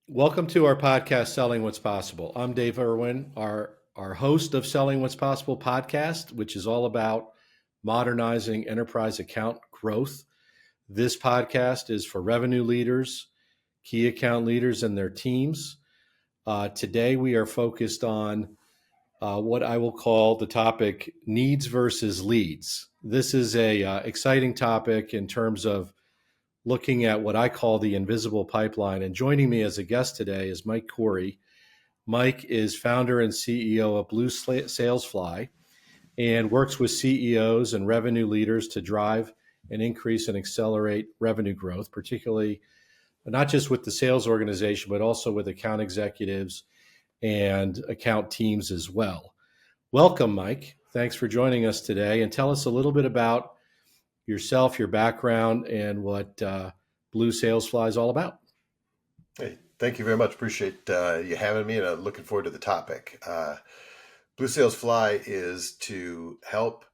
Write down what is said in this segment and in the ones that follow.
Welcome to our podcast, Selling What's Possible. I'm Dave Irwin, our host of Selling What's Possible podcast, which is all about modernizing enterprise account growth. This podcast is for revenue leaders, key account leaders, and their teams. Today, we are focused on what I will call the topic needs versus leads. This is a exciting topic in terms of looking at what I call the invisible pipeline. And joining me as a guest today is Mike Koory. Mike is founder and CEO of BlueSalesFly and works with CEOs and revenue leaders to drive and increase and accelerate revenue growth, particularly not just with the sales organization, but also with account executives and account teams as well. Welcome, Mike. Thanks for joining us today. And tell us a little bit about yourself, your background, and what BlueSalesFly is all about. Hey, thank you very much. Appreciate you having me, and I'm looking forward to the topic. BlueSalesFly is to help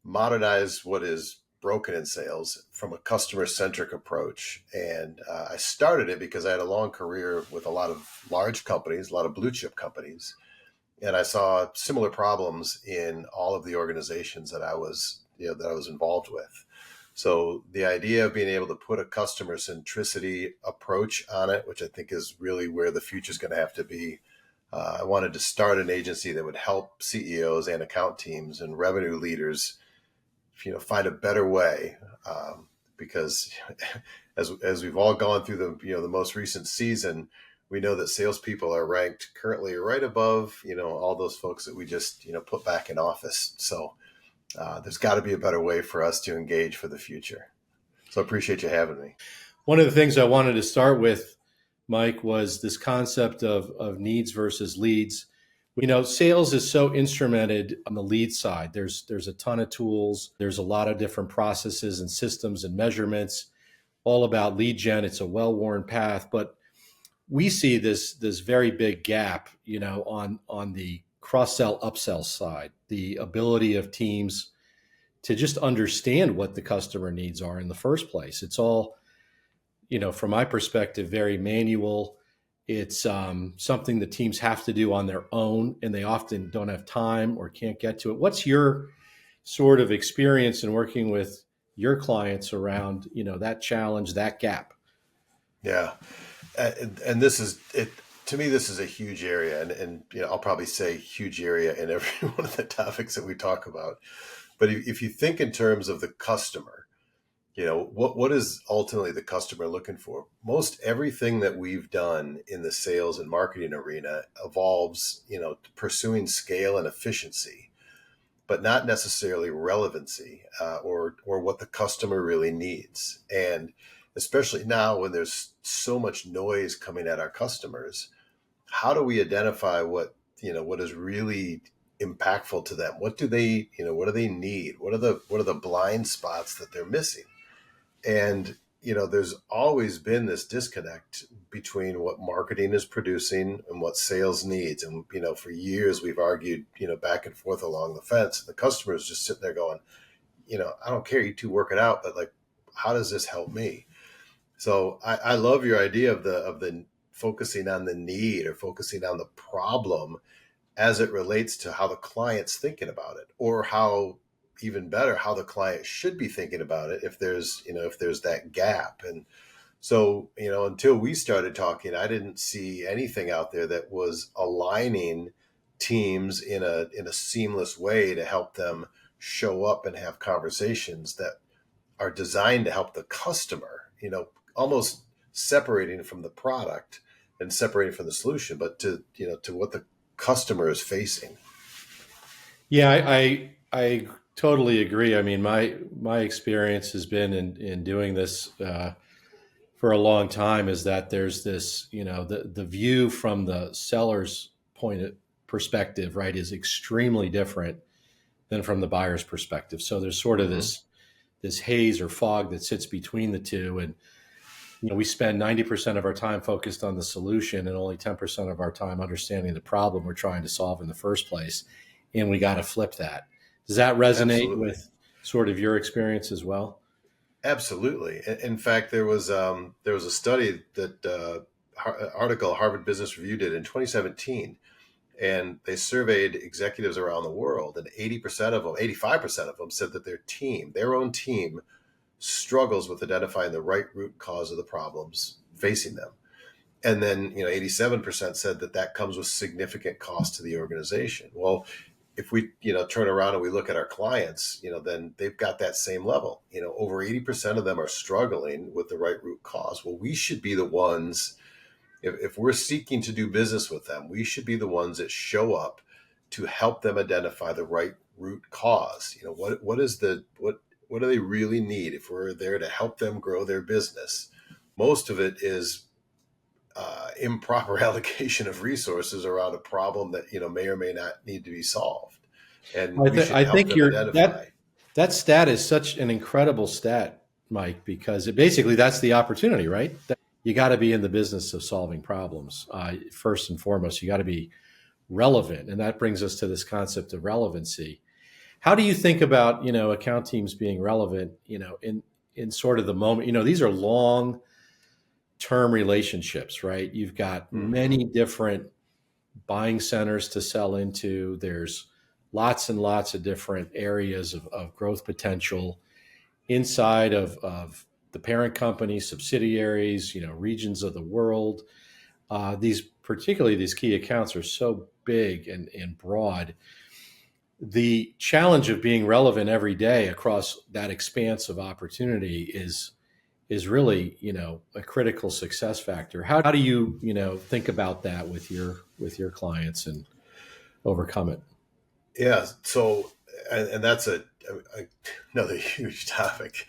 modernize what is broken in sales from a customer-centric approach. And I started it because I had a long career with a lot of large companies, a lot of blue chip companies, and I saw similar problems in all of the organizations that I was involved with. So the idea of being able to put a customer centricity approach on it, which I think is really where the future is going to have to be. I wanted to start an agency that would help CEOs and account teams and revenue leaders, find a better way. Because as we've all gone through the most recent season, we know that salespeople are ranked currently right above, all those folks that we just, put back in office. So there's got to be a better way for us to engage for the future. So I appreciate you having me. One of the things I wanted to start with, Mike, was this concept of needs versus leads. Sales is so instrumented on the lead side. There's a ton of tools. There's a lot of different processes and systems and measurements, all about lead gen. It's a well-worn path, but we see this very big gap, on the cross-sell, upsell side, the ability of teams to just understand what the customer needs are in the first place. It's all, from my perspective, very manual. It's something the teams have to do on their own, and they often don't have time or can't get to it. What's your sort of experience in working with your clients around, that challenge, that gap? Yeah. And this is it. To me, this is a huge area, and I'll probably say huge area in every one of the topics that we talk about. But if you think in terms of the customer, what is ultimately the customer looking for? Most everything that we've done in the sales and marketing arena evolves, pursuing scale and efficiency, but not necessarily relevancy or what the customer really needs. And especially now when there's so much noise coming at our customers, how do we identify what is really impactful to them? What do they need? What are the blind spots that they're missing? And, there's always been this disconnect between what marketing is producing and what sales needs. And, for years we've argued, back and forth along the fence. The customer is just sitting there going, I don't care, you two work it out, but how does this help me? So I love your idea of the focusing on the need or focusing on the problem as it relates to how the client's thinking about it, or how, even better, how the client should be thinking about it if there's that gap. And so, until we started talking, I didn't see anything out there that was aligning teams in a seamless way to help them show up and have conversations that are designed to help the customer, almost separating from the product and separating from the solution, but to what the customer is facing. Yeah, I totally agree. I mean, my experience has been in doing this for a long time is that there's this, the view from the seller's perspective, right, is extremely different than from the buyer's perspective. So there's sort of this haze or fog that sits between the two, and we spend 90% of our time focused on the solution and only 10% of our time understanding the problem we're trying to solve in the first place. And we got to flip that. Does that resonate Absolutely. with sort of your experience as well? Absolutely. In fact, there was a study that article Harvard Business Review did in 2017, and they surveyed executives around the world, and 80% of them, 85% of them said that their own team struggles with identifying the right root cause of the problems facing them. And then, 87% said that comes with significant cost to the organization. Well, if we, turn around and we look at our clients, then they've got that same level. Over 80% of them are struggling with the right root cause. Well, we should be the ones, if we're seeking to do business with them, we should be the ones that show up to help them identify the right root cause. What do they really need if we're there to help them grow their business? Most of it is improper allocation of resources around a problem that may or may not need to be solved, and we should I help think them identify. that stat is such an incredible stat, Mike, because basically that's the opportunity, right? You got to be in the business of solving problems. First and foremost, you got to be relevant, and that brings us to this concept of relevancy. How do you think about account teams being relevant? In sort of the moment. These are long term relationships, right? You've got many different buying centers to sell into. There's lots and lots of different areas of growth potential inside of the parent company, subsidiaries, regions of the world. Particularly these key accounts are so big and broad. The challenge of being relevant every day across that expanse of opportunity is really, a critical success factor. How do you, think about that with your clients and overcome it? Yeah. So, and that's another huge topic.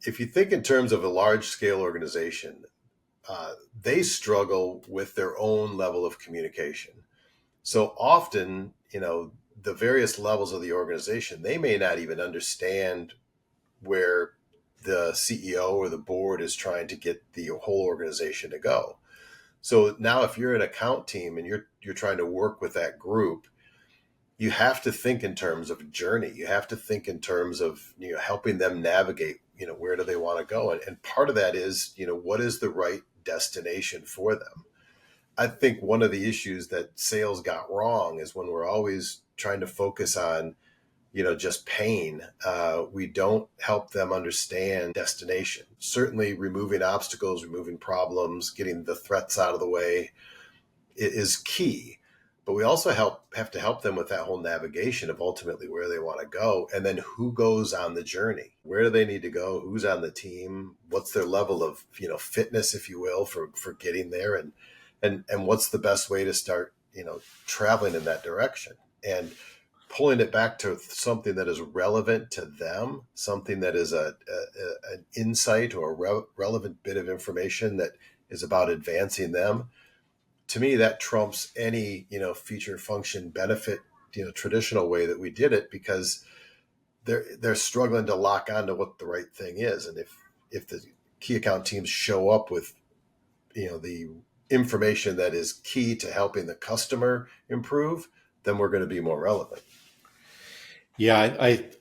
If you think in terms of a large scale organization, they struggle with their own level of communication. So often, the various levels of the organization, they may not even understand where the CEO or the board is trying to get the whole organization to go. So now if you're an account team and you're trying to work with that group, you have to think in terms of a journey. You have to think in terms of, helping them navigate, where do they want to go? And part of that is, what is the right destination for them? I think one of the issues that sales got wrong is when we're always trying to focus on, just pain. We don't help them understand destination. Certainly removing obstacles, removing problems, getting the threats out of the way is key. But we also have to help them with that whole navigation of ultimately where they want to go. And then who goes on the journey? Where do they need to go? Who's on the team? What's their level of, fitness, if you will, for getting there? And what's the best way to start, traveling in that direction? And pulling it back to something that is relevant to them, something that is an insight or a relevant bit of information that is about advancing them. To me, that trumps any, feature, function, benefit, traditional way that we did it, because they're struggling to lock onto what the right thing is. And if the key account teams show up with, the information that is key to helping the customer improve, then we're going to be more relevant. Yeah,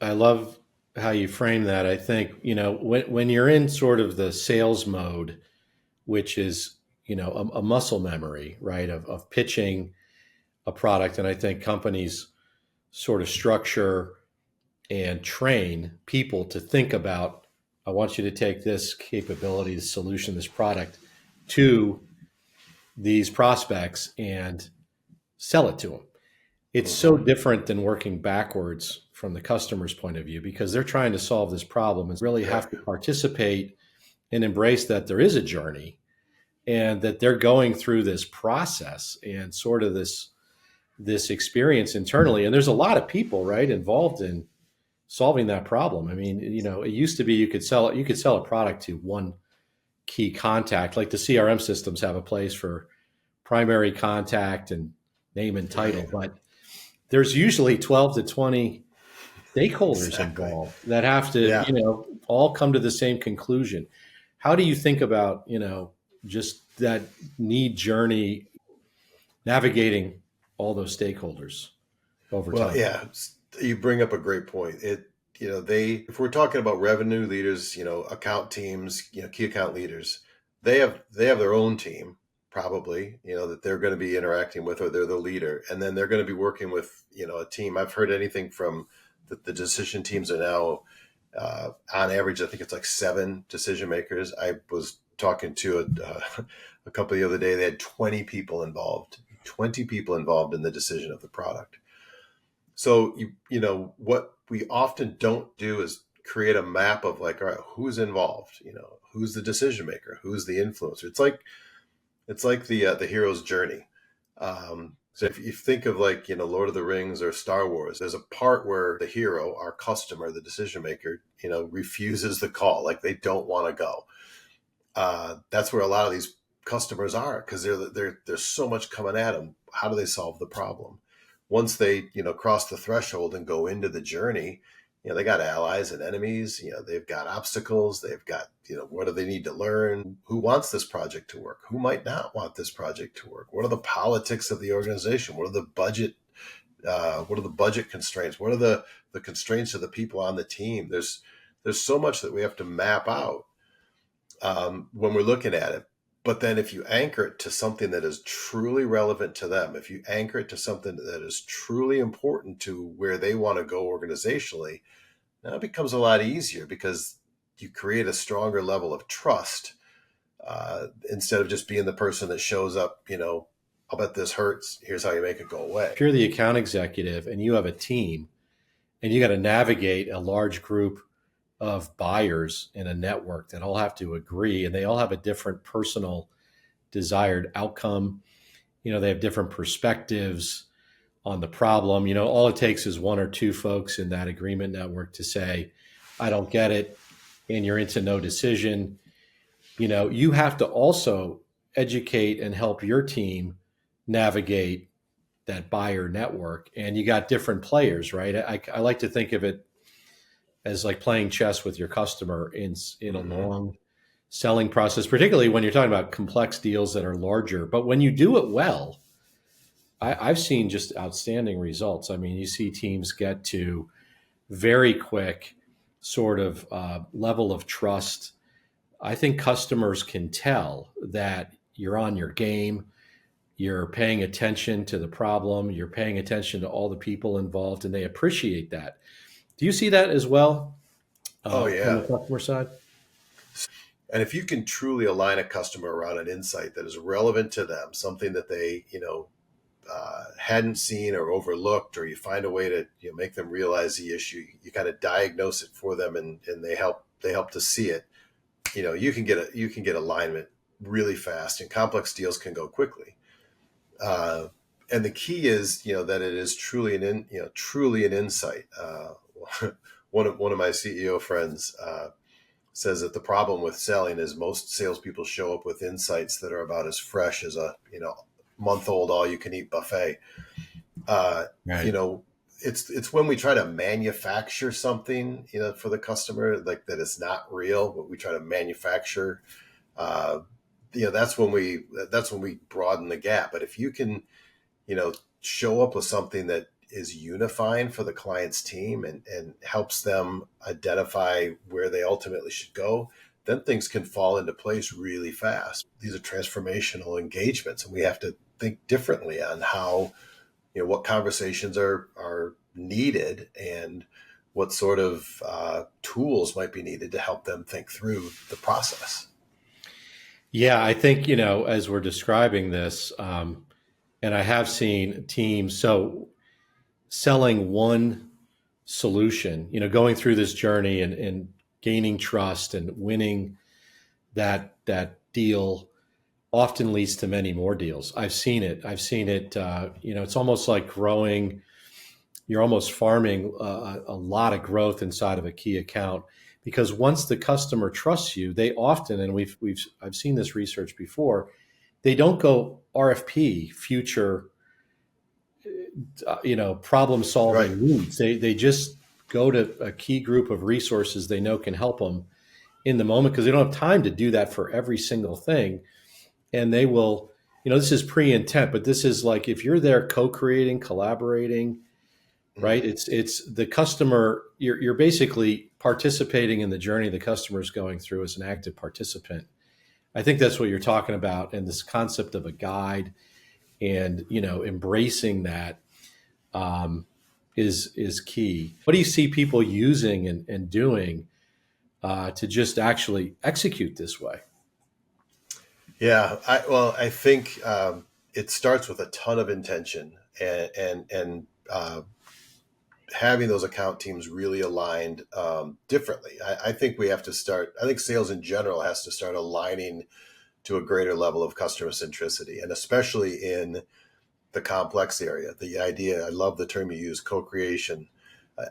I love how you frame that. I think, when you're in sort of the sales mode, which is, a muscle memory, right, of pitching a product. And I think companies sort of structure and train people to think about, I want you to take this capability, this solution, this product to these prospects and sell it to them. It's so different than working backwards from the customer's point of view, because they're trying to solve this problem and really have to participate and embrace that there is a journey and that they're going through this process and sort of this experience internally. And there's a lot of people, right, involved in solving that problem. I mean, it used to be you could sell a product to one key contact, like the CRM systems have a place for primary contact and name and title, but there's usually 12 to 20 stakeholders involved that have to, all come to the same conclusion. How do you think about, just that need journey, navigating all those stakeholders over time? Well, yeah, you bring up a great point. If we're talking about revenue leaders, account teams, key account leaders, they have their own team, probably, that they're going to be interacting with, or they're the leader, and then they're going to be working with, a team. I've heard anything from the decision teams are now, on average, I think it's like 7 decision makers. I was talking to a company the other day. They had 20 people involved, 20 people involved in the decision of the product. So what we often don't do is create a map of like, all right, who's involved, who's the decision maker, who's the influencer. It's like the hero's journey. So if you think of like, Lord of the Rings or Star Wars, there's a part where the hero, our customer, the decision maker, refuses the call. Like they don't want to go. That's where a lot of these customers are, because there's so much coming at them. How do they solve the problem? Once they, cross the threshold and go into the journey, they got allies and enemies, they've got obstacles, they've got, what do they need to learn? Who wants this project to work? Who might not want this project to work? What are the politics of the organization? What are the budget constraints? What are the constraints of the people on the team? There's so much that we have to map out, when we're looking at it. But then if you anchor it to something that is truly relevant to them, if you anchor it to something that is truly important to where they want to go organizationally, now it becomes a lot easier, because you create a stronger level of trust, instead of just being the person that shows up, I'll bet this hurts. Here's how you make it go away. If you're the account executive and you have a team and you got to navigate a large group of buyers in a network that all have to agree, and they all have a different personal desired outcome. They have different perspectives on the problem. All it takes is 1 or 2 folks in that agreement network to say, I don't get it, and you're into no decision. You have to also educate and help your team navigate that buyer network. And you got different players, right? I like to think of it as like playing chess with your customer in a long selling process, particularly when you're talking about complex deals that are larger. But when you do it well, I've seen just outstanding results. I mean, you see teams get to very quick sort of level of trust. I think customers can tell that you're on your game, you're paying attention to the problem, you're paying attention to all the people involved, and they appreciate that. Do you see that as well, Oh from yeah. the customer side? And if you can truly align a customer around an insight that is relevant to them, something that they, hadn't seen or overlooked, or you find a way to make them realize the issue, you kind of diagnose it for them, and they help to see it. You can get alignment really fast, and complex deals can go quickly. And the key is, that it is truly truly an insight. One of my CEO friends says that the problem with selling is most salespeople show up with insights that are about as fresh as a month-old all-you-can-eat buffet. Right. It's when we try to manufacture something, for the customer, like that it's not real, but we try to manufacture. That's when we broaden the gap. But if you can, show up with something that is unifying for the client's team, and helps them identify where they ultimately should go, then things can fall into place really fast. These are transformational engagements, and we have to think differently on how, what conversations are needed, and what sort of tools might be needed to help them think through the process. Yeah, I think, as we're describing this, and I have seen teams, so selling one solution, going through this journey and gaining trust and winning that deal often leads to many more deals. I've seen it. It's almost like growing. You're almost farming a lot of growth inside of a key account, because once the customer trusts you, they often, and I've seen this research before, they don't go RFP future, problem solving Right. needs. They just go to a key group of resources they know can help them in the moment, because they don't have time to do that for every single thing. And they will, this is pre-intent, but this is like, if you're there co-creating, collaborating, right? It's the customer, you're basically participating in the journey the customer is going through as an active participant. I think that's what you're talking about, and this concept of a guide, and embracing that is key. What do you see people using and doing to just actually execute this way? Yeah, I think it starts with a ton of intention and having those account teams really aligned differently. I think we have to start. I think sales in general has to start aligning to a greater level of customer centricity, and especially in the complex area. The idea, I love the term you use, co-creation.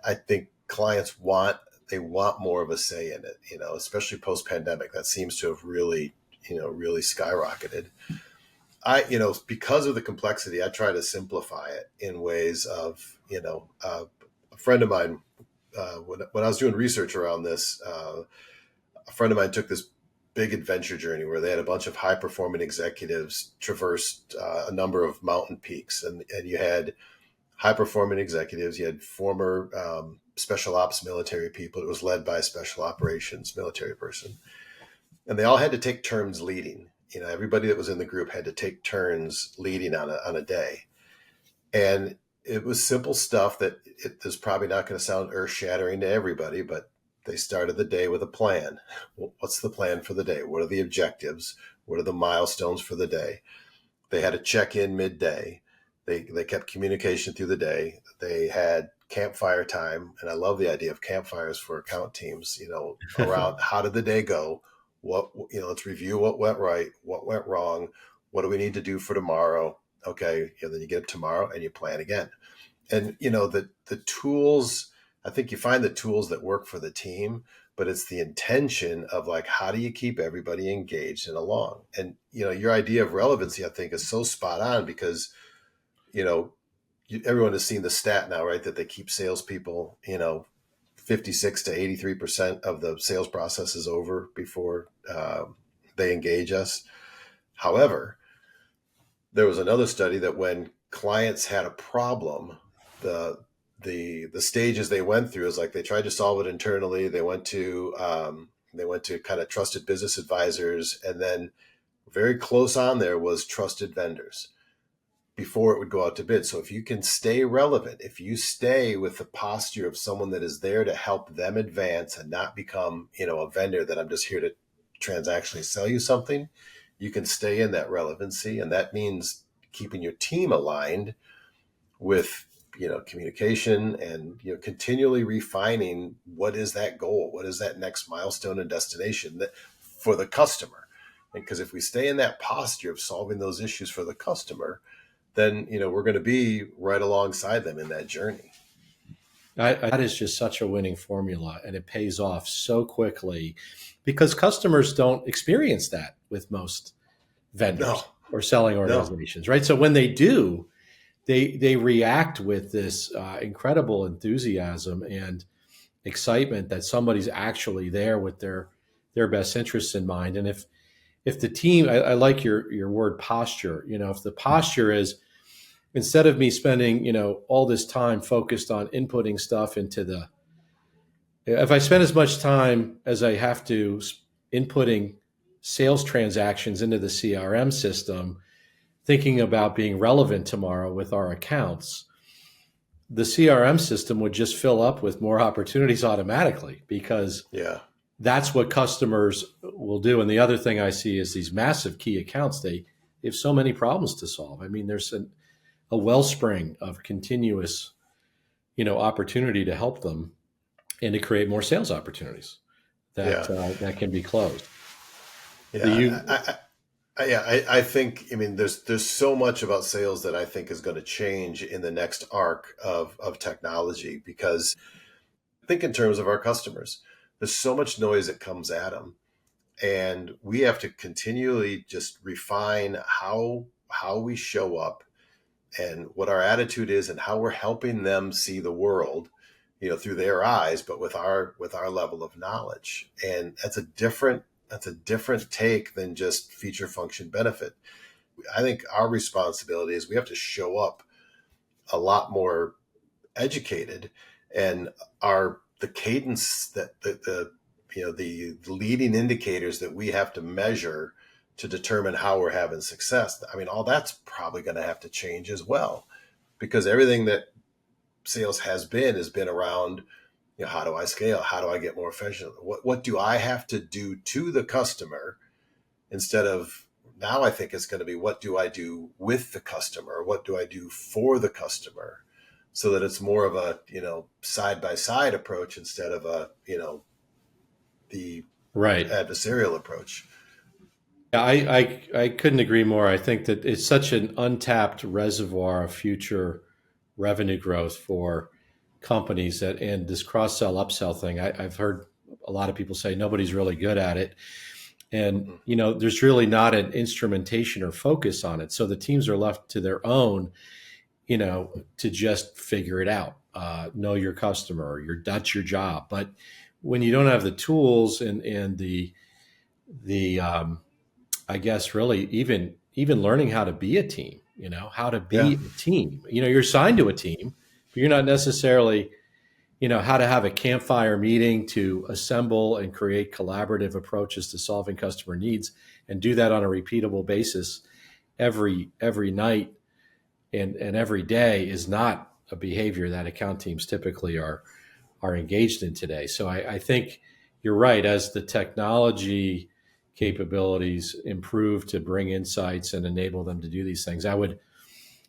I think clients want more of a say in it, especially post-pandemic. That seems to have really skyrocketed. Because of the complexity, I try to simplify it in ways of, a friend of mine, when I was doing research around this, a friend of mine took this big adventure journey where they had a bunch of high performing executives traversed a number of mountain peaks, and you had high performing executives, you had former special ops military people. It was led by a special operations military person, and they all had to take turns leading. Everybody that was in the group had to take turns leading on a day, and it was simple stuff that it is probably not going to sound earth shattering to everybody, but they started the day with a plan. What's the plan for the day? What are the objectives? What are the milestones for the day? They had a check-in midday. They kept communication through the day. They had campfire time, and I love the idea of campfires for account teams. Around how did the day go? Let's review what went right, what went wrong, what do we need to do for tomorrow? Okay, then you get up tomorrow and you plan again. And the tools. I think you find the tools that work for the team, but it's the intention of like, how do you keep everybody engaged and along? And your idea of relevancy, I think, is so spot on because everyone has seen the stat now, right? That they keep salespeople, 56 to 83% of the sales process is over before they engage us. However, there was another study that when clients had a problem, the stages they went through is like they tried to solve it internally. They went to kind of trusted business advisors, and then very close on there was trusted vendors before it would go out to bid. So if you can stay relevant, if you stay with the posture of someone that is there to help them advance and not become, a vendor that I'm just here to transactionally sell you something, you can stay in that relevancy. And that means keeping your team aligned with, communication and, continually refining what is that goal? What is that next milestone and destination that for the customer? And because if we stay in that posture of solving those issues for the customer, then we're going to be right alongside them in that journey. That is just such a winning formula, and it pays off so quickly because customers don't experience that with most vendors No, or selling organizations, right? So when they do, they react with this incredible enthusiasm and excitement that somebody's actually there with their best interests in mind. And if the team, I like your word posture. If the posture is, instead of me spending all this time focused on inputting stuff if I spend as much time as I have to inputting sales transactions into the CRM system, thinking about being relevant tomorrow with our accounts, the CRM system would just fill up with more opportunities automatically because yeah, that's what customers will do. And the other thing I see is these massive key accounts, they have so many problems to solve. I mean, there's a wellspring of continuous, opportunity to help them and to create more sales opportunities yeah, that can be closed. Do yeah. you? I think, there's so much about sales that I think is going to change in the next arc of technology, because think in terms of our customers. There's so much noise that comes at them, and we have to continually just refine how we show up and what our attitude is and how we're helping them see the world, through their eyes, but with our level of knowledge. And that's a different take than just feature function benefit. I think our responsibility is we have to show up a lot more educated, and the cadence that the leading indicators that we have to measure to determine how we're having success. I mean, all that's probably going to have to change as well, because everything that sales has been around, how do I scale? How do I get more efficient? What do I have to do to the customer, instead of now I think it's going to be, what do I do with the customer? What do I do for the customer? So that it's more of a, side by side approach instead of a, the Right. adversarial approach. Yeah, I couldn't agree more. I think that it's such an untapped reservoir of future revenue growth for companies, that, and this cross sell upsell thing. I've heard a lot of people say nobody's really good at it. And, Mhm. there's really not an instrumentation or focus on it. So the teams are left to their own, to just figure it out. Know your customer, that's your job. But when you don't have the tools and the I guess really even learning how to be a team, how to Yeah, be a team. You're assigned to a team, but you're not necessarily, how to have a campfire meeting to assemble and create collaborative approaches to solving customer needs and do that on a repeatable basis every night and every day is not a behavior that account teams typically are engaged in today. So I think you're right. As the technology capabilities improve to bring insights and enable them to do these things, I would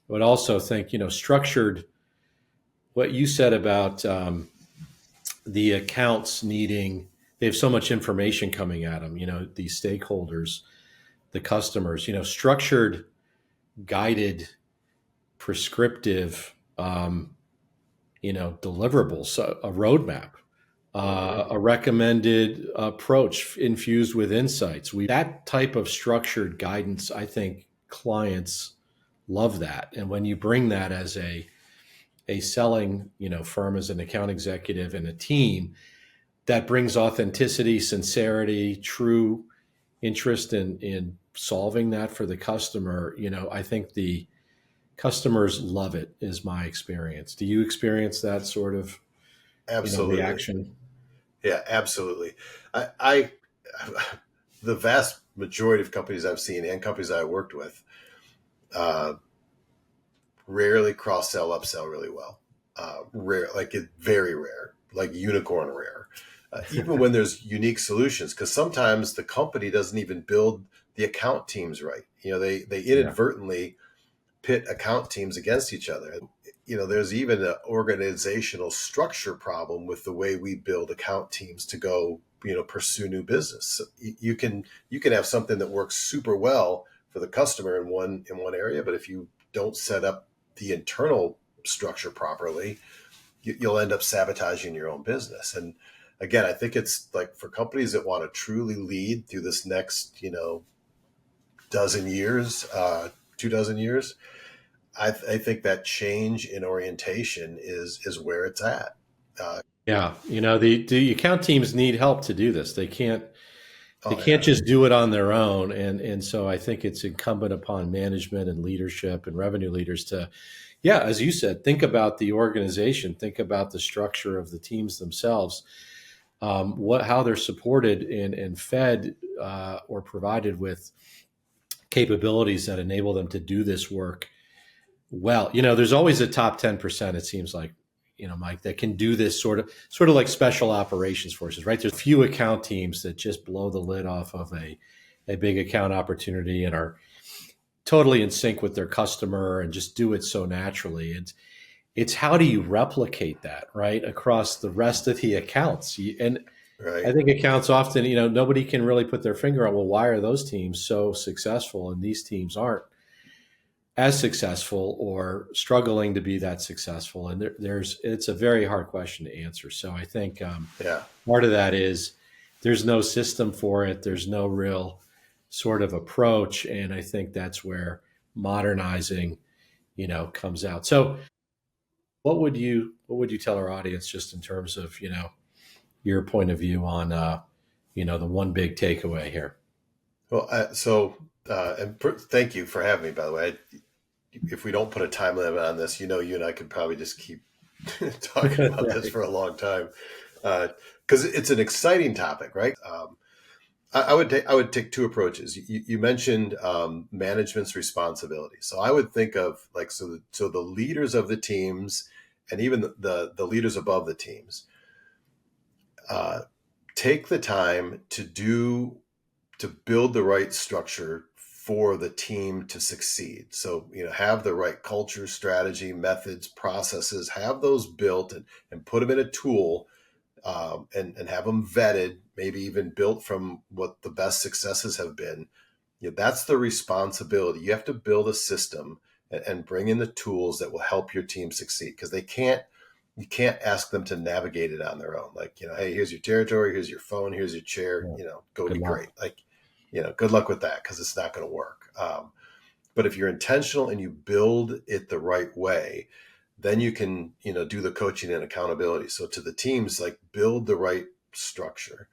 also think, structured, what you said about the accounts needing, they have so much information coming at them, the stakeholders, the customers, structured, guided, prescriptive, deliverables, a roadmap, hmm a recommended approach infused with insights. That type of structured guidance, I think clients love that. And when you bring that as a selling, firm, as an account executive and a team, that brings authenticity, sincerity, true interest in solving that for the customer. I think the customers love it, is my experience. Do you experience that sort of, absolutely. reaction? Yeah, absolutely. I the vast majority of companies I've seen and companies I worked with, uh, rarely cross sell, upsell really well. Rare, like it, very rare, like unicorn rare. Even when there's unique solutions, because sometimes the company doesn't even build the account teams right. They Yeah. inadvertently pit account teams against each other. There's even an organizational structure problem with the way we build account teams to go, pursue new business. So you can have something that works super well for the customer in one area, but if you don't set up the internal structure properly, you'll end up sabotaging your own business. And again, I think it's like for companies that want to truly lead through this next, dozen years, 2 dozen years, I think that change in orientation is where it's at. Uh, Yeah. The account teams need help to do this. They oh can't yeah, just do it on their own. And so I think it's incumbent upon management and leadership and revenue leaders to, yeah, as you said, think about the organization, think about the structure of the teams themselves, how they're supported and fed or provided with capabilities that enable them to do this work well. There's always a top 10%, it seems like, Mike, that can do this sort of like special operations forces, right? There's a few account teams that just blow the lid off of a big account opportunity and are totally in sync with their customer and just do it so naturally. It's how do you replicate that, right, across the rest of the accounts? And I right. think accounts often, nobody can really put their finger on, well, why are those teams so successful and these teams aren't as successful or struggling to be that successful? And it's a very hard question to answer. So I think Yeah, part of that is there's no system for it. There's no real sort of approach. And I think that's where modernizing, comes out. So what would you tell our audience just in terms of, your point of view on, the one big takeaway here? well, thank you for having me, by the way. If we don't put a time limit on this, you and I could probably just keep talking about this Right. for a long time, because it's an exciting topic, right? I would take two approaches. You mentioned management's responsibility, so I would think of like so the leaders of the teams and even the leaders above the teams uh, take the time to build the right structure for the team to succeed. So, have the right culture, strategy, methods, processes, have those built and put them in a tool, and have them vetted, maybe even built from what the best successes have been. That's the responsibility. You have to build a system and bring in the tools that will help your team succeed, because you can't ask them to navigate it on their own. Like, hey, here's your territory, here's your phone, here's your chair, Yeah. go Good be luck. great. Like, good luck with that, because it's not going to work. But if you're intentional and you build it the right way, then you can, do the coaching and accountability. So to the teams, like, build the right structure,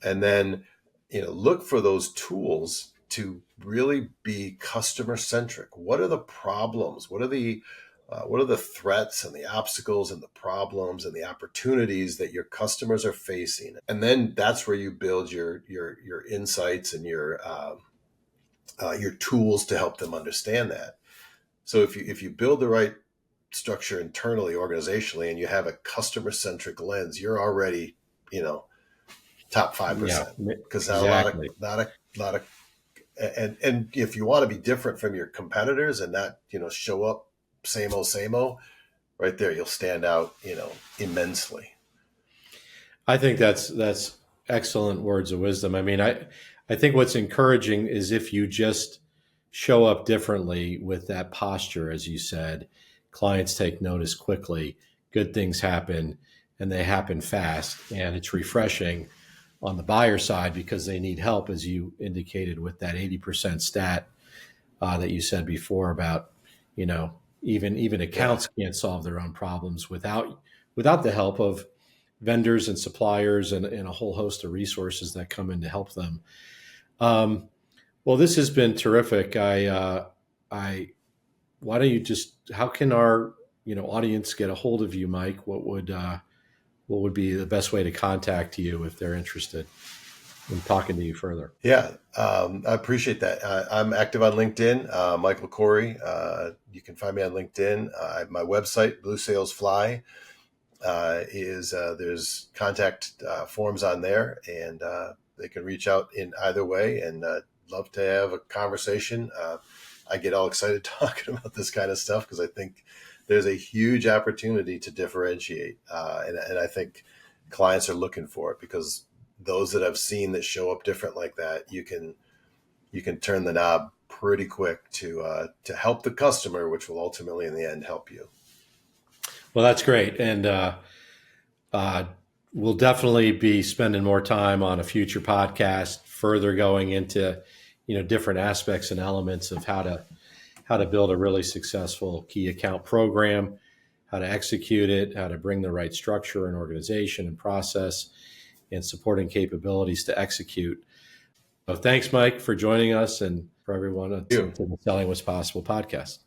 and then, look for those tools to really be customer centric. What are the problems? What are the threats and the obstacles and the problems and the opportunities that your customers are facing? And then that's where you build your insights and your tools to help them understand that. So if you build the right structure internally, organizationally, and you have a customer centric lens, you're already, top Yeah, 5%, because exactly. a lot of, and if you want to be different from your competitors and not, show up same old, right there, you'll stand out, immensely. I think that's excellent words of wisdom. I mean, I think what's encouraging is if you just show up differently with that posture, as you said, clients take notice quickly, good things happen, and they happen fast, and it's refreshing on the buyer side because they need help, as you indicated with that 80% stat that you said before about, you know, even Yeah. accounts can't solve their own problems without the help of vendors and suppliers and a whole host of resources that come in to help them. Um, well, this has been terrific. I why don't you just how can our audience get a hold of you, Mike? What would be the best way to contact you if they're interested in talking to you further? Yeah. I appreciate that. I'm active on LinkedIn, Michael Koory. You can find me on LinkedIn. My website, BlueSalesFly, there's contact forms on there, and they can reach out in either way, and love to have a conversation. I get all excited talking about this kind of stuff because I think there's a huge opportunity to differentiate, and I think clients are looking for it, because those that I've seen that show up different like that, you can turn the knob pretty quick to help the customer, which will ultimately in the end help you. Well, that's great, and uh, we'll definitely be spending more time on a future podcast, further going into different aspects and elements of how to build a really successful key account program, how to execute it, how to bring the right structure and organization and process and supporting capabilities to execute. So thanks, Mike, for joining us, and for everyone to You. the Selling What's Possible podcast.